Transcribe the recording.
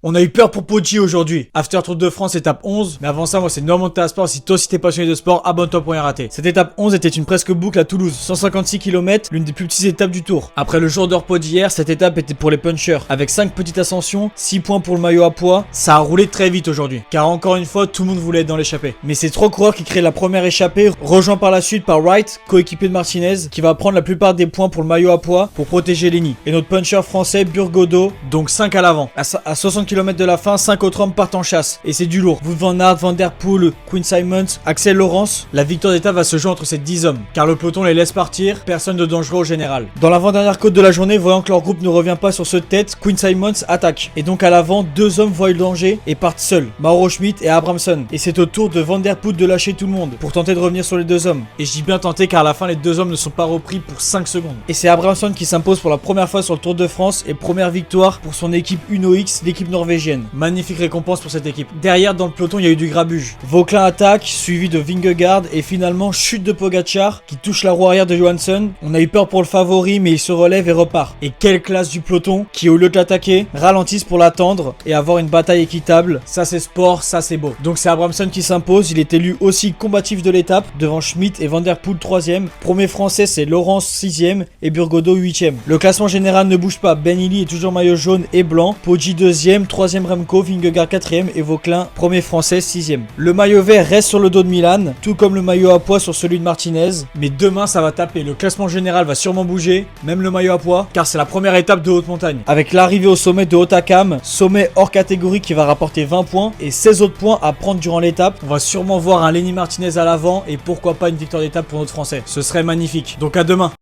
On a eu peur pour Poggi aujourd'hui. After Tour de France, étape 11. Mais avant ça, moi c'est Normand Sport. Si toi aussi t'es passionné de sport, abonne-toi pour rien rater. Cette étape 11 était une presque boucle à Toulouse. 156 km, l'une des plus petites étapes du tour. Après le jour de repos d'hier, cette étape était pour les punchers. Avec 5 petites ascensions, 6 points pour le maillot à poids. Ça a roulé très vite aujourd'hui. Car encore une fois, tout le monde voulait être dans l'échappée. Mais c'est 3 coureurs qui créent la première échappée, rejoint par la suite par Wright, coéquipier de Martinez, qui va prendre la plupart des points pour le maillot à poids pour protéger Lenny. Et notre puncher français, Burgodo, donc 5 à l'avant. À 60 km de la fin, 5 autres hommes partent en chasse. Et c'est du lourd. Wout van Aert, Van Der Poel, Quinn Simmons, Axel Laurence. La victoire d'étape va se jouer entre ces 10 hommes. Car le peloton les laisse partir, personne de dangereux au général. Dans l'avant-dernière côte de la journée, voyant que leur groupe ne revient pas sur ceux de tête, Quinn Simmons attaque. Et donc à l'avant, 2 hommes voient le danger et partent seuls. Mauro Schmidt et Abramson. Et c'est au tour de Van Der Poel de lâcher tout le monde pour tenter de revenir sur les 2 hommes. Et je dis bien tenter car à la fin, les 2 hommes ne sont pas repris pour 5 secondes. Et c'est Abramson qui s'impose pour la première fois sur le Tour de France et première victoire pour son équipe Uno X, l'équipe norvégienne. Magnifique récompense pour cette équipe. Derrière, dans le peloton, il y a eu du grabuge. Vauclin attaque, suivi de Vingegaard et finalement chute de Pogacar qui touche la roue arrière de Johansson. On a eu peur pour le favori, mais il se relève et repart. Et quelle classe du peloton qui, au lieu de l'attaquer, ralentissent pour l'attendre et avoir une bataille équitable. Ça, c'est sport, ça, c'est beau. Donc, c'est Abramson qui s'impose. Il est élu aussi combatif de l'étape devant Schmidt et Van Der Poel 3e. Premier français, c'est Laurence 6e et Burgodo 8e. Le classement général ne bouge pas. Ben Illy est toujours maillot jaune et blanc. Poggi 2e, 3e Remco, Vingegaard 4e et Vauclin, premier français, 6e. Le maillot vert reste sur le dos de Milan, tout comme le maillot à poids sur celui de Martinez. Mais demain, ça va taper. Le classement général va sûrement bouger, même le maillot à poids, car c'est la première étape de haute montagne. Avec l'arrivée au sommet de Hautacam, sommet hors catégorie qui va rapporter 20 points et 16 autres points à prendre durant l'étape. On va sûrement voir un Lenny Martinez à l'avant et pourquoi pas une victoire d'étape pour notre français. Ce serait magnifique. Donc à demain.